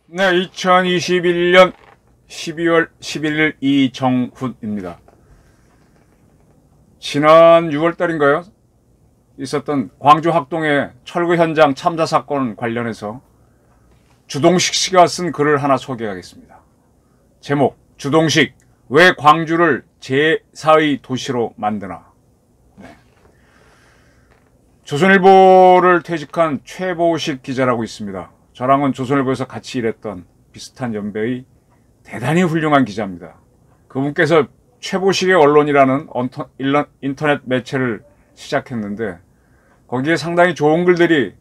네, 2021년 12월 11일 이정훈입니다. 지난 6월달인가요? 있었던 광주 학동의 철거 현장 참사 사건 관련해서 주동식 씨가 쓴 글을 하나 소개하겠습니다. 제목, 주동식, 왜 광주를 제4의 도시로 만드나. 네. 조선일보를 퇴직한 최보식 기자라고 있습니다. 저랑은 조선일보에서 같이 일했던 비슷한 연배의 대단히 훌륭한 기자입니다. 그분께서 최보식의 언론이라는 인터넷 매체를 시작했는데 거기에 상당히 좋은 글들이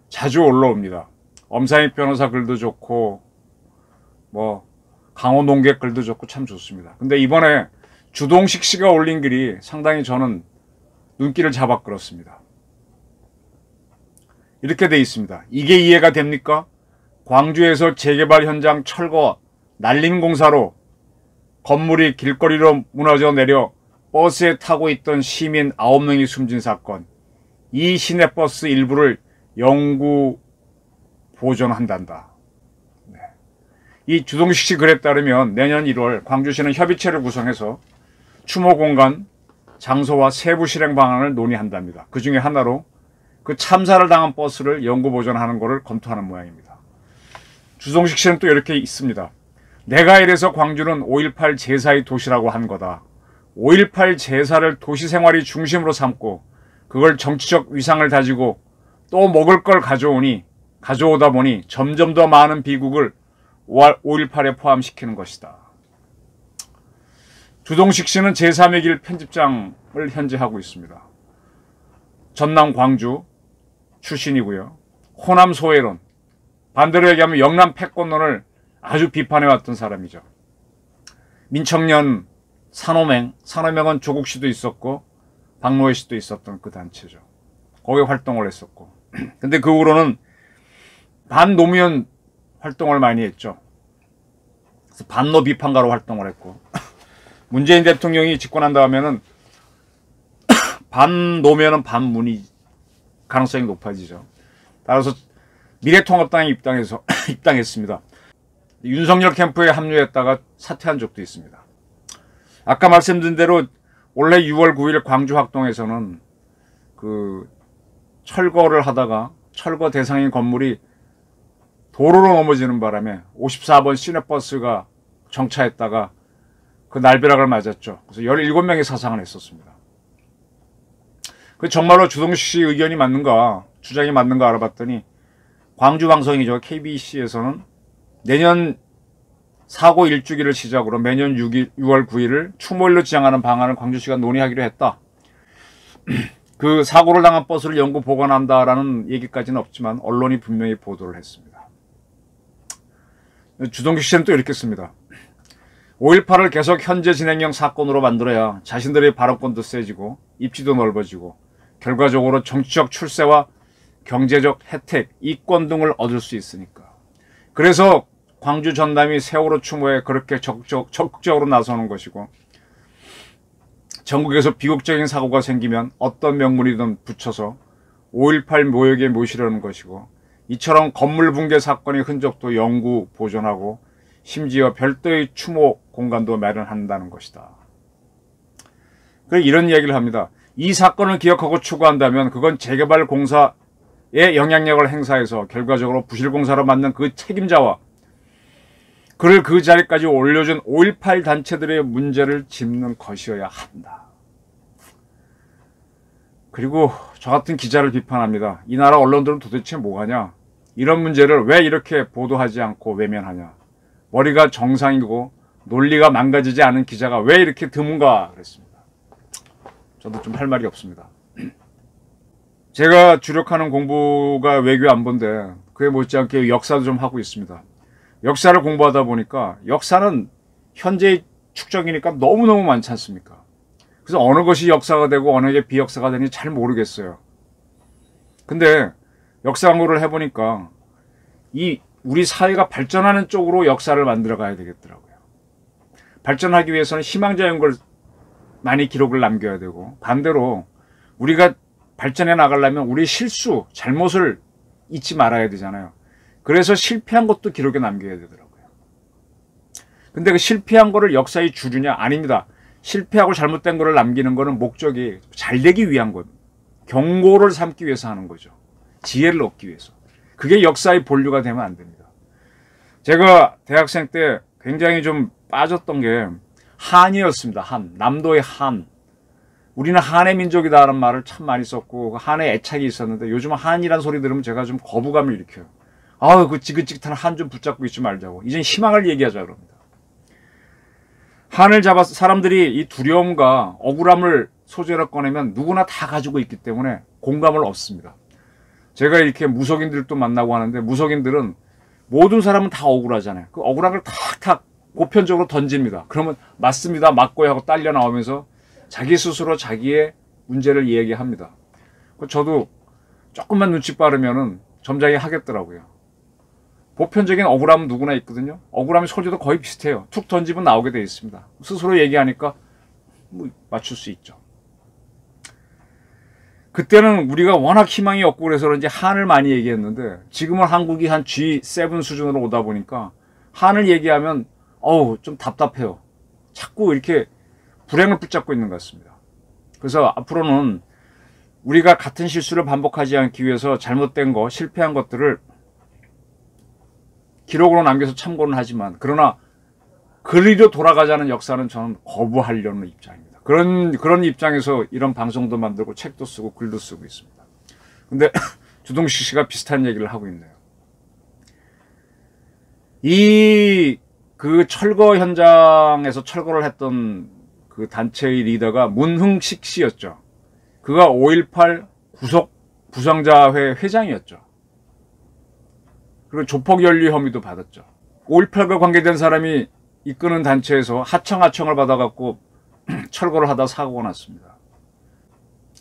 자주 올라옵니다. 엄상익 변호사 글도 좋고 강호 농객 글도 좋고 참 좋습니다. 근데 이번에 주동식 씨가 올린 글이 상당히 저는 눈길을 잡아 끌었습니다. 이렇게 돼 있습니다. 이게 이해가 됩니까? 광주에서 재개발 현장 철거 날림 공사로 건물이 길거리로 무너져 내려 버스에 타고 있던 시민 9명이 숨진 사건. 이 시내버스 일부를 영구 보존한단다. 네. 이 주동식 씨 글에 따르면 내년 1월 광주시는 협의체를 구성해서 추모 공간, 장소와 세부 실행 방안을 논의한답니다. 그 중에 하나로 그 참사를 당한 버스를 영구 보존하는 것을 검토하는 모양입니다. 주동식 씨는 또 이렇게 있습니다. 내가 이래서 광주는 5.18 제4의 도시라고 한 거다. 5.18 제4를 도시생활이 중심으로 삼고 그걸 정치적 위상을 다지고 또 먹을 걸 가져오다 보니 점점 더 많은 비극을 5.18에 포함시키는 것이다. 주동식 씨는 제3의 길 편집장을 현재 하고 있습니다. 전남 광주 출신이고요. 호남 소외론, 반대로 얘기하면 영남 패권론을 아주 비판해왔던 사람이죠. 민청년 산호맹은 조국 씨도 있었고 박노해 씨도 있었던 그 단체죠. 거기에 활동을 했었고 근데 그 후로는 반노무현 활동을 많이 했죠. 그래서 반노 비판가로 활동을 했고 문재인 대통령이 집권한 다음에는 반노무현은 반문이 가능성이 높아지죠. 따라서 미래통합당에 입당했습니다. 윤석열 캠프에 합류했다가 사퇴한 적도 있습니다. 아까 말씀드린 대로 올해 6월 9일 광주 학동에서는 그 철거를 하다가 철거 대상인 건물이 도로로 넘어지는 바람에 54번 시내버스가 정차했다가 그 날벼락을 맞았죠. 그래서 17명이 사상을 했었습니다. 그 정말로 주동식 씨 의견이 맞는가, 주장이 맞는가 알아봤더니 광주 방송이죠. KBC에서는 내년 사고 일주기를 시작으로 매년 6월 9일을 추모일로 지정하는 방안을 광주시가 논의하기로 했다. 그 사고를 당한 버스를 영구 보관한다라는 얘기까지는 없지만 언론이 분명히 보도를 했습니다. 주동식 씨는 또 이렇게 씁니다. 5.18을 계속 현재 진행형 사건으로 만들어야 자신들의 발언권도 세지고 입지도 넓어지고 결과적으로 정치적 출세와 경제적 혜택, 이권 등을 얻을 수 있으니까. 그래서 광주 전남이 세월호 추모에 그렇게 적극적으로 나서는 것이고 전국에서 비극적인 사고가 생기면 어떤 명분이든 붙여서 5.18 묘역에 모시려는 것이고 이처럼 건물 붕괴 사건의 흔적도 영구 보존하고 심지어 별도의 추모 공간도 마련한다는 것이다. 그래서 이런 이야기를 합니다. 이 사건을 기억하고 추구한다면 그건 재개발 공사에 영향력을 행사해서 결과적으로 부실공사로 만든 그 책임자와 그를 그 자리까지 올려준 5.18 단체들의 문제를 짚는 것이어야 한다. 그리고 저 같은 기자를 비판합니다. 이 나라 언론들은 도대체 뭐하냐? 이런 문제를 왜 이렇게 보도하지 않고 외면하냐? 머리가 정상이고 논리가 망가지지 않은 기자가 왜 이렇게 드문가 그랬습니다. 저도 좀 할 말이 없습니다. 제가 주력하는 공부가 외교 안보인데 그에 못지않게 역사도 좀 하고 있습니다. 역사를 공부하다 보니까 역사는 현재의 축적이니까 너무너무 많지 않습니까? 그래서 어느 것이 역사가 되고 어느 게 비역사가 되는지 잘 모르겠어요. 근데 역사 공부를 해보니까 우리 사회가 발전하는 쪽으로 역사를 만들어 가야 되겠더라고요. 발전하기 위해서는 희망적인 걸 많이 기록을 남겨야 되고, 반대로 우리가 발전해 나가려면 우리 실수, 잘못을 잊지 말아야 되잖아요. 그래서 실패한 것도 기록에 남겨야 되더라고요. 근데 그 실패한 거를 역사에 주류냐? 아닙니다. 실패하고 잘못된 거를 남기는 거는 목적이 잘 되기 위한 겁니다. 경고를 삼기 위해서 하는 거죠. 지혜를 얻기 위해서. 그게 역사의 본류가 되면 안 됩니다. 제가 대학생 때 굉장히 좀 빠졌던 게 한이었습니다. 한. 남도의 한. 우리는 한의 민족이다라는 말을 참 많이 썼고 한에 애착이 있었는데 요즘은 한이란 소리 들으면 제가 좀 거부감을 일으켜요. 아우 그 지긋지긋한 한 좀 붙잡고 있지 말자고. 이젠 희망을 얘기하자 그럽니다. 한을 잡아서 사람들이 이 두려움과 억울함을 소재로 꺼내면 누구나 다 가지고 있기 때문에 공감을 얻습니다. 제가 이렇게 무속인들도 만나고 하는데 무속인들은 모든 사람은 다 억울하잖아요. 그 억울한 걸 탁탁 보편적으로 던집니다. 그러면 맞습니다. 맞고요 하고 딸려 나오면서 자기 스스로 자기의 문제를 얘기합니다. 저도 조금만 눈치 빠르면은 점잖게 하겠더라고요. 보편적인 억울함은 누구나 있거든요. 억울함의 소재도 거의 비슷해요. 툭 던지면 나오게 되어 있습니다. 스스로 얘기하니까 뭐 맞출 수 있죠. 그때는 우리가 워낙 희망이 없고 그래서 그런지 한을 많이 얘기했는데 지금은 한국이 한 G7 수준으로 오다 보니까 한을 얘기하면 어우 좀 답답해요. 자꾸 이렇게 불행을 붙잡고 있는 것 같습니다. 그래서 앞으로는 우리가 같은 실수를 반복하지 않기 위해서 잘못된 거, 실패한 것들을 기록으로 남겨서 참고는 하지만 그러나 그리로 돌아가자는 역사는 저는 거부하려는 입장입니다. 그런 입장에서 이런 방송도 만들고 책도 쓰고 글도 쓰고 있습니다. 근데 주동식 씨가 비슷한 얘기를 하고 있네요. 그 철거 현장에서 철거를 했던 그 단체의 리더가 문흥식 씨였죠. 그가 5.18 구속 부상자회 회장이었죠. 그리고 조폭연루 혐의도 받았죠. 5.18과 관계된 사람이 이끄는 단체에서 하청을 받아갖고 철거를 하다 사고가 났습니다.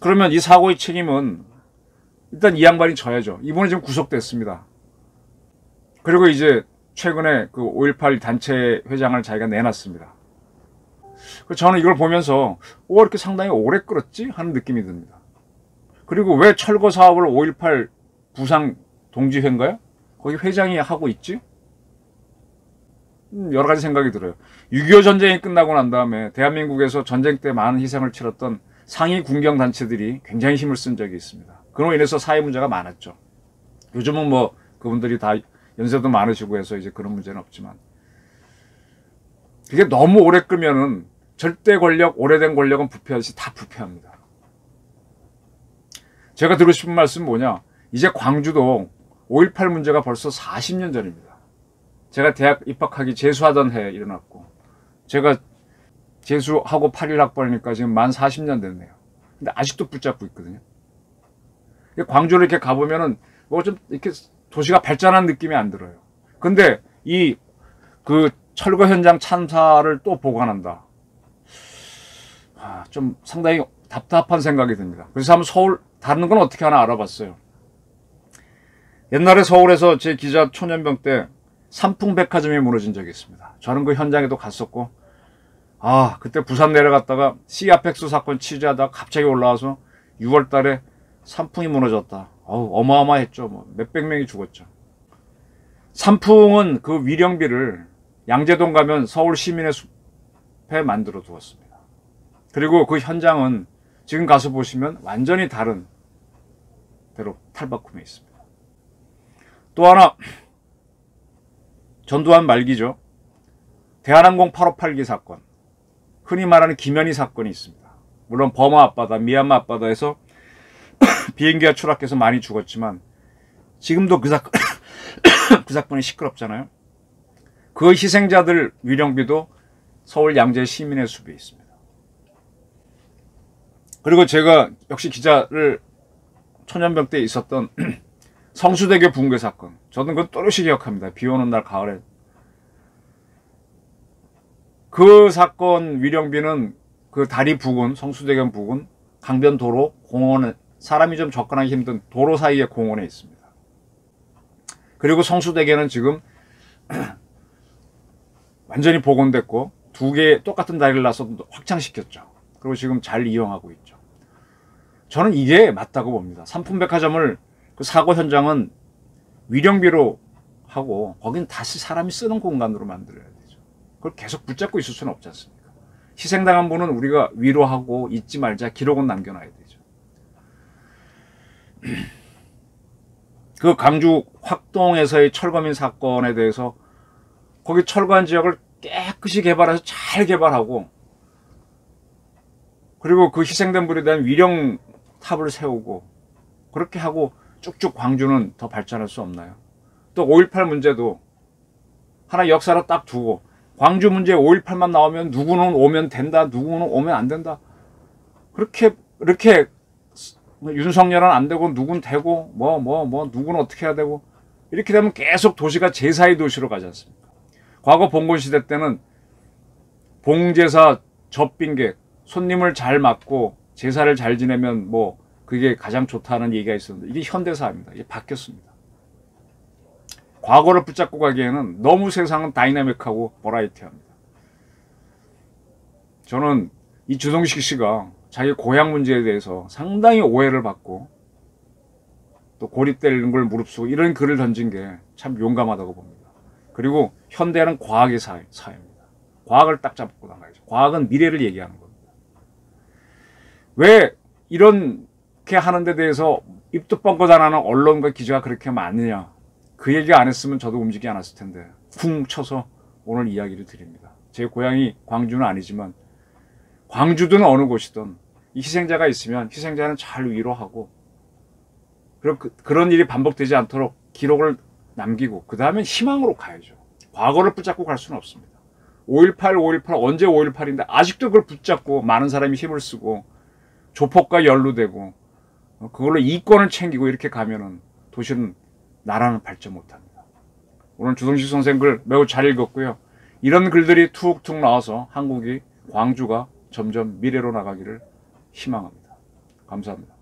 그러면 이 사고의 책임은 일단 이 양반이 져야죠. 이분은 지금 구속됐습니다. 그리고 이제 최근에 그 5.18 단체 회장을 자기가 내놨습니다. 저는 이걸 보면서 이렇게 상당히 오래 끌었지? 하는 느낌이 듭니다. 그리고 왜 철거 사업을 5.18 부상 동지회인가요? 거기 회장이 하고 있지? 여러 가지 생각이 들어요. 6.25 전쟁이 끝나고 난 다음에 대한민국에서 전쟁 때 많은 희생을 치렀던 상위 군경 단체들이 굉장히 힘을 쓴 적이 있습니다. 그로 인해서 사회 문제가 많았죠. 요즘은 뭐 그분들이 다 연세도 많으시고 해서 이제 그런 문제는 없지만 그게 너무 오래 끄면은 절대 권력, 오래된 권력은 부패하듯이 다 부패합니다. 제가 드리고 싶은 말씀은 뭐냐? 이제 광주도 5.18 문제가 벌써 40년 전입니다. 제가 대학 입학하기 재수하던 해에 일어났고 제가 재수하고 8일 학번이니까 지금 만 40년 됐네요. 근데 아직도 붙잡고 있거든요. 광주를 이렇게 가보면은 뭐 좀 이렇게 도시가 발전한 느낌이 안 들어요. 근데 그 철거 현장 참사를 또 보관한다. 좀 상당히 답답한 생각이 듭니다. 그래서 한번 서울 다른 건 어떻게 하나 알아봤어요. 옛날에 서울에서 제 기자 초년병 때 삼풍백화점이 무너진 적이 있습니다. 저는 그 현장에도 갔었고 그때 부산 내려갔다가 시아펙스 사건 취재하다가 갑자기 올라와서 6월 달에 삼풍이 무너졌다. 어마어마했죠. 뭐 몇백 명이 죽었죠. 삼풍은 그 위령비를 양재동 가면 서울 시민의 숲에 만들어 두었습니다. 그리고 그 현장은 지금 가서 보시면 완전히 다른 데로 탈바꿈해 있습니다. 또 하나 전두환 말기죠. 대한항공 8582 사건, 흔히 말하는 김현희 사건이 있습니다. 물론 버마 앞바다, 미얀마 앞바다에서 비행기가 추락해서 많이 죽었지만 지금도 그 사건이 시끄럽잖아요. 그 희생자들 위령비도 서울 양재 시민의 숲에 있습니다. 그리고 제가 역시 기자를 초년병 때 있었던 성수대교 붕괴 사건, 저는 그건 또렷이 기억합니다. 비 오는 날 가을에. 그 사건 위령비는 그 다리 부근, 성수대교 부근, 강변도로, 공원에, 사람이 좀 접근하기 힘든 도로 사이의 공원에 있습니다. 그리고 성수대교는 지금 완전히 복원됐고 두 개 똑같은 다리를 놔서 확장시켰죠. 그리고 지금 잘 이용하고 있죠. 저는 이게 맞다고 봅니다. 삼풍백화점을 그 사고 현장은 위령비로 하고 거긴 다시 사람이 쓰는 공간으로 만들어야 되죠. 그걸 계속 붙잡고 있을 수는 없지 않습니까? 희생당한 분은 우리가 위로하고 잊지 말자, 기록은 남겨놔야 되죠. 그 광주 확동에서의 철거민 사건에 대해서 거기 철거한 지역을 깨끗이 개발해서 잘 개발하고, 그리고 그 희생된 분에 대한 위령탑을 세우고, 그렇게 하고 쭉쭉 광주는 더 발전할 수 없나요? 또 5.18 문제도 하나 역사로 딱 두고, 광주 문제 5.18만 나오면 누구는 오면 된다, 누구는 오면 안 된다, 그렇게 윤석열은 안 되고 누군 되고 누구는 어떻게 해야 되고, 이렇게 되면 계속 도시가 제사의 도시로 가지 않습니까? 과거 봉건 시대 때는 봉제사 접빈객, 손님을 잘 맞고 제사를 잘 지내면 뭐 그게 가장 좋다는 얘기가 있었는데, 이게 현대사입니다. 이게 바뀌었습니다. 과거를 붙잡고 가기에는 너무 세상은 다이나믹하고 버라이티합니다. 저는 이 주동식 씨가 자기 고향 문제에 대해서 상당히 오해를 받고 또 고립되는 걸 무릅쓰고 이런 글을 던진 게 참 용감하다고 봅니다. 그리고 현대는 과학의 사회입니다. 과학을 딱 잡고 나가야죠. 과학은 미래를 얘기하는 겁니다. 왜 이렇게 하는 데 대해서 입도 뻥긋 안 하는 언론과 기자가 그렇게 많느냐, 그 얘기 안 했으면 저도 움직이지 않았을 텐데 쿵 쳐서 오늘 이야기를 드립니다. 제 고향이 광주는 아니지만 광주든 어느 곳이든 이 희생자가 있으면 희생자는 잘 위로하고, 그리고 그런 일이 반복되지 않도록 기록을 남기고 그 다음엔 희망으로 가야죠. 과거를 붙잡고 갈 수는 없습니다. 5.18 언제 5.18인데 아직도 그걸 붙잡고 많은 사람이 힘을 쓰고 조폭과 연루되고 그걸로 이권을 챙기고 이렇게 가면은 도시는, 나라는 발전 못합니다. 오늘 주동식 선생 글 매우 잘 읽었고요. 이런 글들이 툭툭 나와서 한국이, 광주가 점점 미래로 나가기를 희망합니다. 감사합니다.